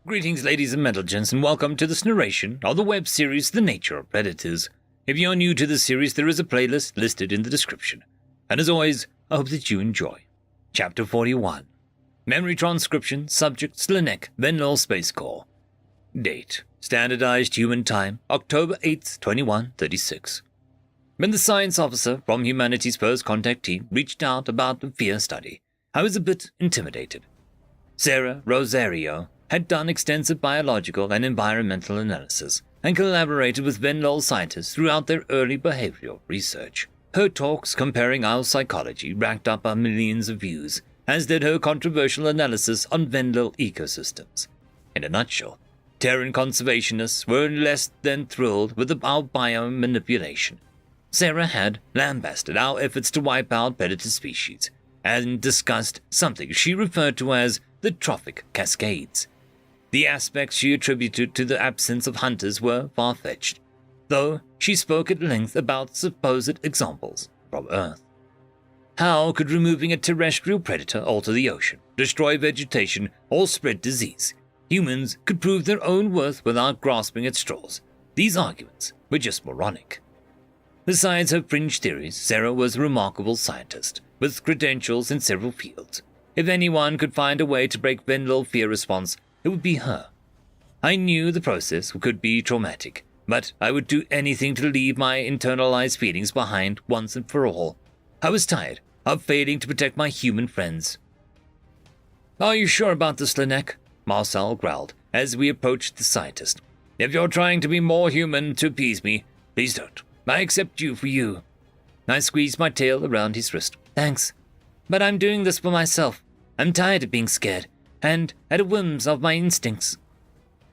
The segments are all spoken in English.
Greetings, ladies and gentlemen, and welcome to this narration of the web series The Nature of Predators. If you're new to this series, there is a playlist listed in the description. And as always, I hope that you enjoy. Chapter 41. Memory Transcription, Subject Slanek, Venlil Space Corps. Date: Standardized Human Time, October 8th, 2136. When the science officer from humanity's first contact team reached out about the fear study, I was a bit intimidated. Sarah Rosario had done extensive biological and environmental analysis and collaborated with Venlil scientists throughout their early behavioral research. Her talks comparing our psychology racked up our millions of views, as did her controversial analysis on Venlil ecosystems. In a nutshell, Terran conservationists were less than thrilled with our biomanipulation. Sarah had lambasted our efforts to wipe out predator species and discussed something she referred to as the trophic cascades. The aspects she attributed to the absence of hunters were far-fetched, though she spoke at length about supposed examples from Earth. How could removing a terrestrial predator alter the ocean, destroy vegetation, or spread disease? Humans could prove their own worth without grasping at straws. These arguments were just moronic. Besides her fringe theories, Sarah was a remarkable scientist, with credentials in several fields. If anyone could find a way to break Venlil fear response, it would be her. I knew the process could be traumatic, but I would do anything to leave my internalized feelings behind once and for all. I was tired of failing to protect my human friends. "Are you sure about this, Slanek?" Marcel growled as we approached the scientist. "If you're trying to be more human to appease me, please don't. I accept you for you." I squeezed my tail around his wrist. "Thanks, but I'm doing this for myself. I'm tired of being scared, and at the whims of my instincts."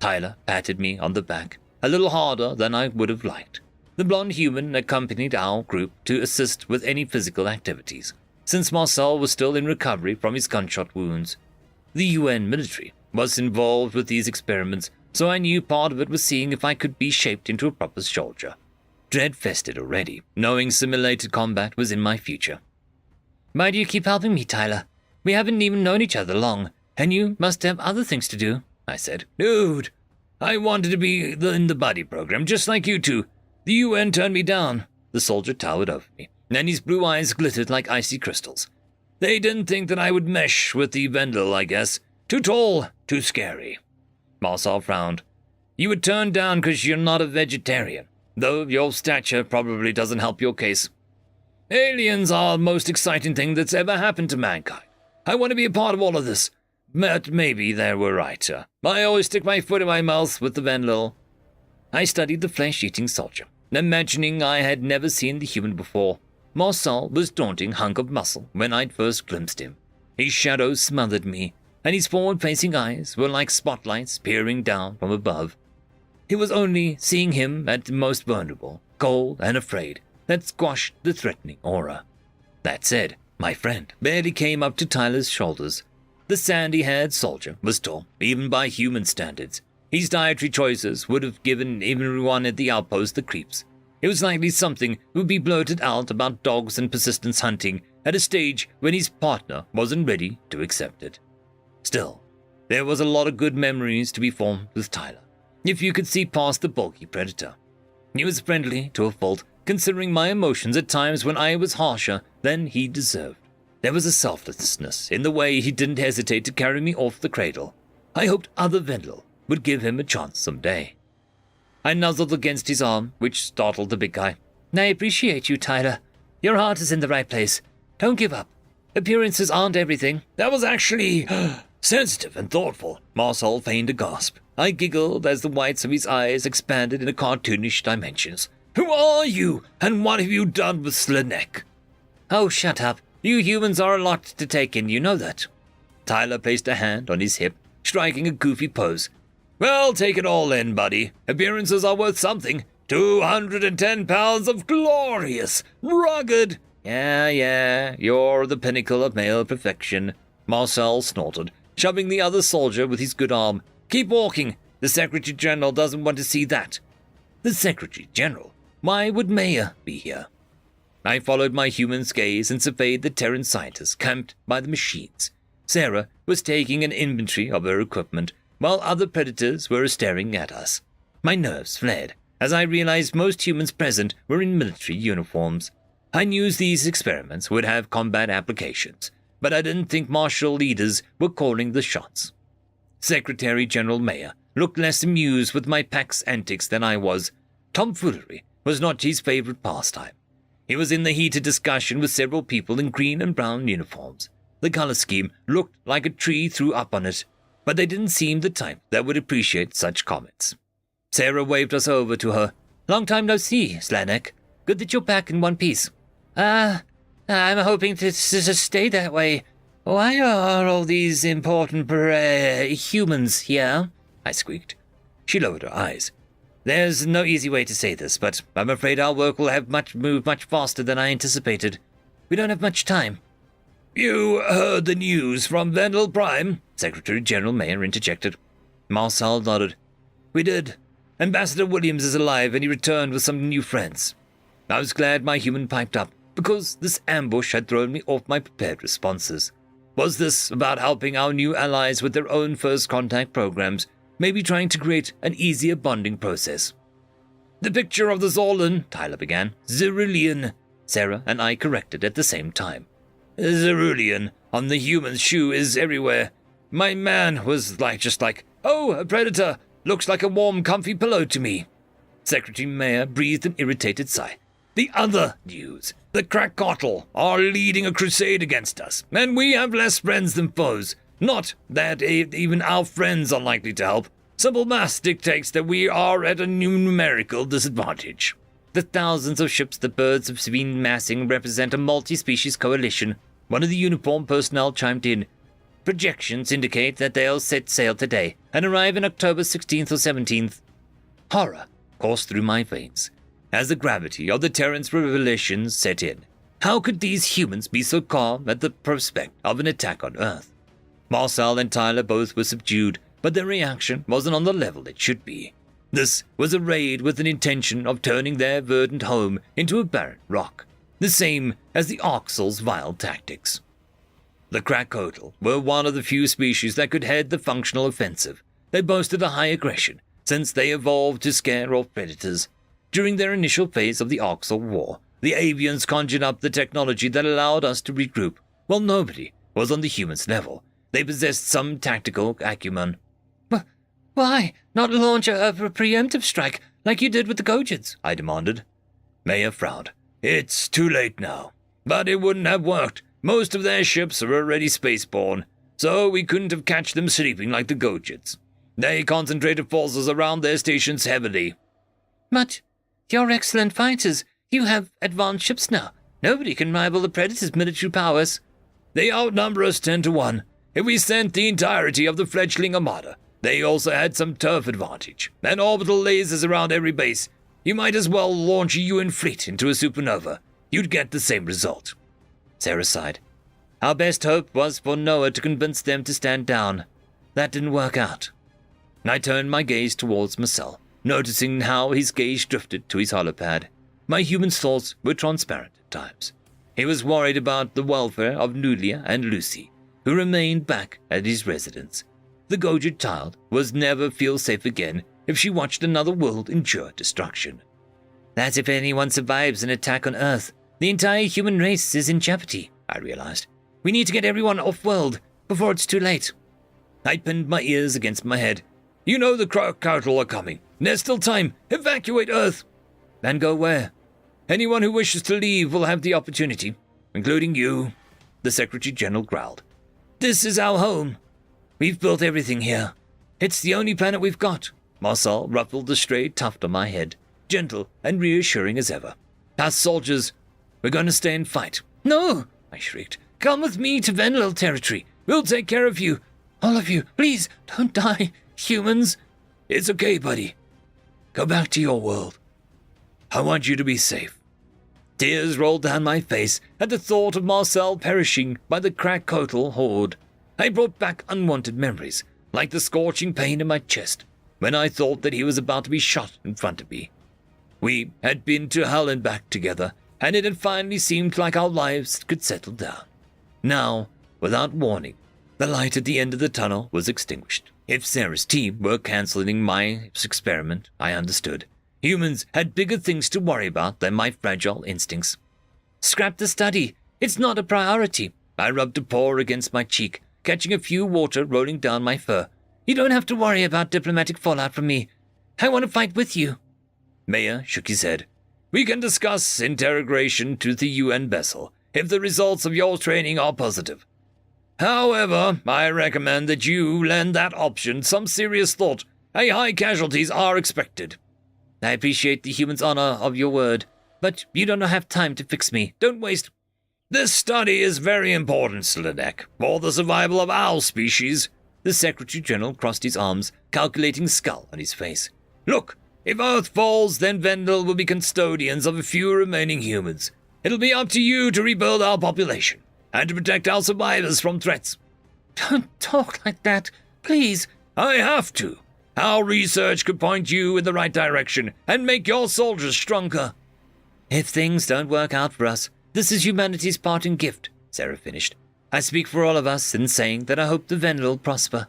Tyler patted me on the back, a little harder than I would have liked. The blonde human accompanied our group to assist with any physical activities, since Marcel was still in recovery from his gunshot wounds. The UN military was involved with these experiments, so I knew part of it was seeing if I could be shaped into a proper soldier. Dread fested already, knowing simulated combat was in my future. "Why do you keep helping me, Tyler? We haven't even known each other long, and you must have other things to do," I said. "Dude, I wanted to be in the buddy program, just like you two. The UN turned me down." The soldier towered over me, and his blue eyes glittered like icy crystals. "They didn't think that I would mesh with the Venlil, I guess. Too tall, too scary." Marcel frowned. "You were turned down because you're not a vegetarian, though your stature probably doesn't help your case. Aliens are the most exciting thing that's ever happened to mankind. I want to be a part of all of this. But maybe they were right. I always stick my foot in my mouth with the Venlil." I studied the flesh-eating soldier, imagining I had never seen the human before. Marcel was a daunting hunk of muscle when I'd first glimpsed him. His shadow smothered me, and his forward-facing eyes were like spotlights peering down from above. It was only seeing him at the most vulnerable, cold and afraid, that squashed the threatening aura. That said, my friend barely came up to Tyler's shoulders. The sandy-haired soldier was tall, even by human standards. His dietary choices would have given everyone at the outpost the creeps. It was likely something would be blurted out about dogs and persistence hunting at a stage when his partner wasn't ready to accept it. Still, there was a lot of good memories to be formed with Tyler, if you could see past the bulky predator. He was friendly to a fault, considering my emotions at times when I was harsher than he deserved. There was a selflessness in the way he didn't hesitate to carry me off the cradle. I hoped other Venlil would give him a chance someday. I nuzzled against his arm, which startled the big guy. "I appreciate you, Tyler. Your heart is in the right place. Don't give up. Appearances aren't everything." "That was actually sensitive and thoughtful." Marcel feigned a gasp. I giggled as the whites of his eyes expanded in cartoonish dimensions. "Who are you, and what have you done with Slanek?" "Oh, shut up. You humans are a lot to take in, you know that." Tyler placed a hand on his hip, striking a goofy pose. "Well, take it all in, buddy. Appearances are worth something. 210 pounds of glorious, rugged—" Yeah, you're the pinnacle of male perfection," Marcel snorted, shoving the other soldier with his good arm. "Keep walking. The Secretary General doesn't want to see that." The Secretary General? Why would Mayor be here? I followed my human's gaze and surveyed the Terran scientists camped by the machines. Sarah was taking an inventory of her equipment, while other predators were staring at us. My nerves fled as I realized most humans present were in military uniforms. I knew these experiments would have combat applications, but I didn't think martial leaders were calling the shots. Secretary General Mayer looked less amused with my pack's antics than I was. Tomfoolery was not his favorite pastime. He was in the heated discussion with several people in green and brown uniforms. The color scheme looked like a tree threw up on it, but they didn't seem the type that would appreciate such comments. Sarah waved us over to her. "Long time no see, Slanek. Good that you're back in one piece." I'm hoping to stay that way. Why are all these important humans here?" I squeaked. She lowered her eyes. "There's no easy way to say this, but I'm afraid our work will have moved much faster than I anticipated. We don't have much time." "You heard the news from Vendel Prime?" Secretary General Mayer interjected. Marcel nodded. "We did. Ambassador Williams is alive, and he returned with some new friends." I was glad my human piped up, because this ambush had thrown me off my prepared responses. Was this about helping our new allies with their own first contact programs, maybe trying to create an easier bonding process? "The picture of the Zorlan," Tyler began. "Cerulean," Sarah and I corrected at the same time. "Cerulean on the human's shoe is everywhere. My man was just like, oh, a predator. Looks like a warm, comfy pillow to me." Secretary Mayer breathed an irritated sigh. "The other news. The Krakotl are leading a crusade against us, and we have less friends than foes. Not that even our friends are likely to help. Simple math dictates that we are at a numerical disadvantage. The thousands of ships the birds have been massing represent a multi-species coalition," one of the uniformed personnel chimed in. "Projections indicate that they'll set sail today and arrive in October 16th or 17th. Horror coursed through my veins as the gravity of the Terran's revelations set in. How could these humans be so calm at the prospect of an attack on Earth? Marcel and Tyler both were subdued, but their reaction wasn't on the level it should be. This was a raid with an intention of turning their verdant home into a barren rock, the same as the Oxal's vile tactics. The Krakotl were one of the few species that could head the functional offensive. They boasted a high aggression, since they evolved to scare off predators. During their initial phase of the Oxal War, the avians conjured up the technology that allowed us to regroup. While nobody was on the humans' level, they possessed some tactical acumen. "Why not launch a preemptive strike like you did with the Gojins?" I demanded. Mayer frowned. "It's too late now. But it wouldn't have worked. Most of their ships are already spaceborne, so we couldn't have catch them sleeping like the Gojins. They concentrated forces around their stations heavily." "But you're excellent fighters. You have advanced ships now. Nobody can rival the Predator's military powers." "They outnumber us 10 to 1. If we sent the entirety of the fledgling armada, they also had some turf advantage, and orbital lasers around every base. You might as well launch a UN fleet into a supernova. You'd get the same result." Sarah sighed. "Our best hope was for Noah to convince them to stand down. That didn't work out." I turned my gaze towards Marcel, noticing how his gaze drifted to his holopad. My human thoughts were transparent at times. He was worried about the welfare of Nulia and Lucy, who remained back at his residence. The Gojid child was never feel safe again if she watched another world endure destruction. "That's if anyone survives an attack on Earth. The entire human race is in jeopardy," I realized. "We need to get everyone off-world before it's too late." I pinned my ears against my head. "You know the Krakotl are coming. There's still time. Evacuate Earth." "And go where?" "Anyone who wishes to leave will have the opportunity, including you," the Secretary General growled. "This is our home. We've built everything here. It's the only planet we've got." Marcel ruffled the stray tuft on my head, gentle and reassuring as ever. "Us soldiers, we're going to stay and fight." "No!" I shrieked. "Come with me to Venlil territory. We'll take care of you. All of you. Please, don't die. Humans." "It's okay, buddy. Go back to your world. I want you to be safe." Tears rolled down my face at the thought of Marcel perishing by the Krakotl horde. I brought back unwanted memories, like the scorching pain in my chest, when I thought that he was about to be shot in front of me. We had been to hell and back together, and it had finally seemed like our lives could settle down. Now, without warning, the light at the end of the tunnel was extinguished. If Sarah's team were cancelling my experiment, I understood. Humans had bigger things to worry about than my fragile instincts. Scrap the study. It's not a priority. I rubbed a paw against my cheek, catching a few water rolling down my fur. You don't have to worry about diplomatic fallout from me. I want to fight with you. Mayer shook his head. We can discuss interrogation to the UN vessel if the results of your training are positive. However, I recommend that you lend that option some serious thought. High casualties are expected. I appreciate the human's honor of your word, but you don't have time to fix me. Don't waste. This study is very important, Slinek, for the survival of our species. The Secretary-General crossed his arms, calculating skull on his face. Look, if Earth falls, then Vendel will be custodians of a few remaining humans. It'll be up to you to rebuild our population and to protect our survivors from threats. Don't talk like that, please. I have to. Our research could point you in the right direction and make your soldiers stronger. If things don't work out for us, this is humanity's parting gift, Sarah finished. I speak for all of us in saying that I hope the Vendel prosper.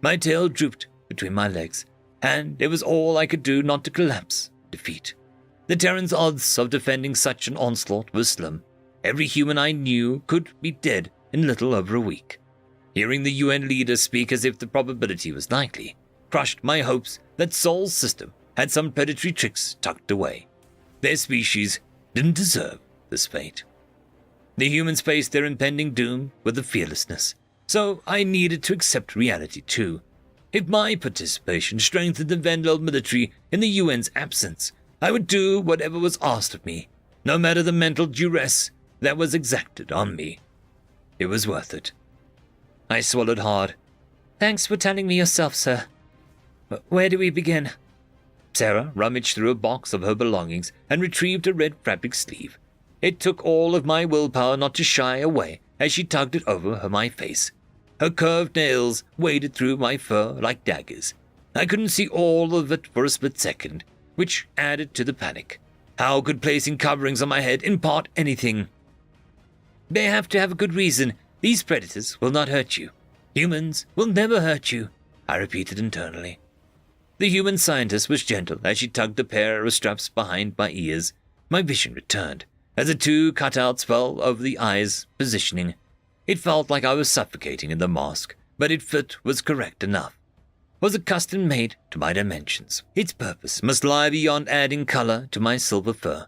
My tail drooped between my legs, and it was all I could do not to collapse, defeat. The Terran's odds of defending such an onslaught were slim. Every human I knew could be dead in little over a week. Hearing the UN leader speak as if the probability was likely crushed my hopes that Sol's system had some predatory tricks tucked away. Their species didn't deserve this fate. The humans faced their impending doom with a fearlessness, so I needed to accept reality too. If my participation strengthened the Vendel military in the UN's absence, I would do whatever was asked of me, no matter the mental duress that was exacted on me. It was worth it. I swallowed hard. Thanks for telling me yourself, sir. But where do we begin? Sarah rummaged through a box of her belongings and retrieved a red fabric sleeve. It took all of my willpower not to shy away as she tugged it over my face. Her curved nails waded through my fur like daggers. I couldn't see all of it for a split second, which added to the panic. How could placing coverings on my head impart anything? They have to have a good reason. These predators will not hurt you. Humans will never hurt you, I repeated internally. The human scientist was gentle as she tugged a pair of straps behind my ears. My vision returned as the two cutouts fell over the eyes, positioning. It felt like I was suffocating in the mask, but its fit was correct enough. Was it custom made to my dimensions? Its purpose must lie beyond adding color to my silver fur.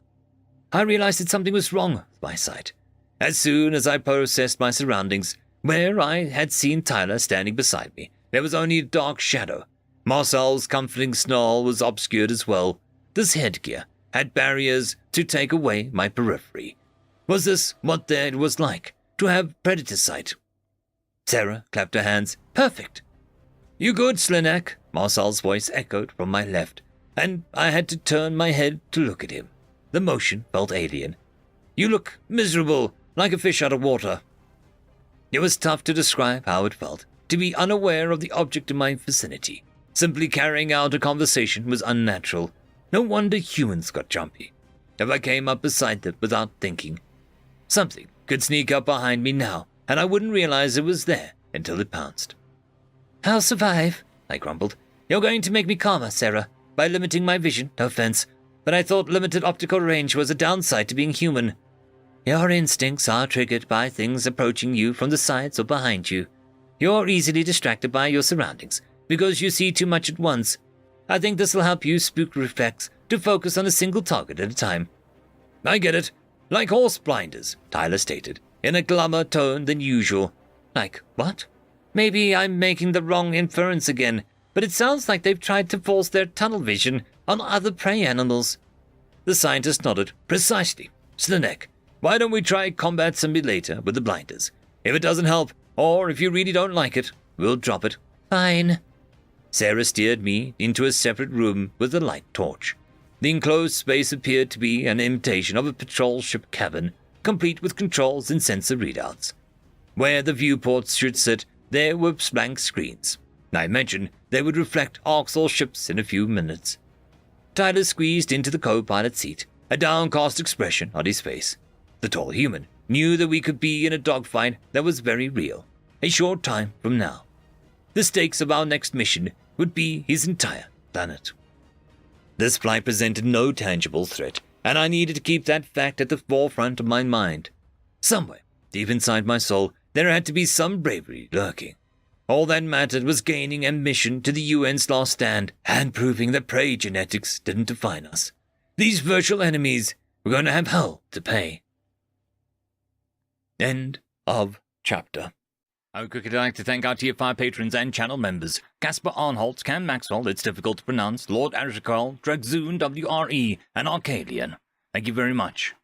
I realized that something was wrong with my sight. As soon as I processed my surroundings, where I had seen Tyler standing beside me, there was only a dark shadow. Marcel's comforting snarl was obscured as well. This headgear had barriers to take away my periphery. Was this what it was like to have predator sight? Sarah clapped her hands. Perfect. You good, Slinek? Marcel's voice echoed from my left, and I had to turn my head to look at him. The motion felt alien. You look miserable, like a fish out of water. It was tough to describe how it felt, to be unaware of the object in my vicinity. Simply carrying out a conversation was unnatural. No wonder humans got jumpy. If I came up beside them without thinking, something could sneak up behind me now, and I wouldn't realize it was there until it pounced. I'll survive, I grumbled. You're going to make me calmer, Sarah, by limiting my vision, no offense, but I thought limited optical range was a downside to being human. Your instincts are triggered by things approaching you from the sides or behind you. You're easily distracted by your surroundings, because you see too much at once. I think this will help you spook reflex to focus on a single target at a time. I get it. Like horse blinders, Tyler stated, in a glummer tone than usual. Like, what? Maybe I'm making the wrong inference again, but it sounds like they've tried to force their tunnel vision on other prey animals. The scientist nodded. Precisely. Slinek, why don't we try combat simulator with the blinders? If it doesn't help, or if you really don't like it, we'll drop it. Fine. Sarah steered me into a separate room with a light torch. The enclosed space appeared to be an imitation of a patrol ship cabin, complete with controls and sensor readouts. Where the viewports should sit, there were blank screens. I mentioned they would reflect Arxel ships in a few minutes. Tyler squeezed into the co-pilot seat, a downcast expression on his face. The tall human knew that we could be in a dogfight that was very real, a short time from now. The stakes of our next mission would be his entire planet. This flight presented no tangible threat, and I needed to keep that fact at the forefront of my mind. Somewhere, deep inside my soul, there had to be some bravery lurking. All that mattered was gaining admission to the UN's last stand and proving that prey genetics didn't define us. These virtual enemies were going to have hell to pay. End of chapter. I would quickly like to thank our Tier 5 patrons and channel members: Casper Arnholtz, Cam Maxwell, it's difficult to pronounce, Lord Arishakal, Dragzoon W.R.E, and Arcadian. Thank you very much.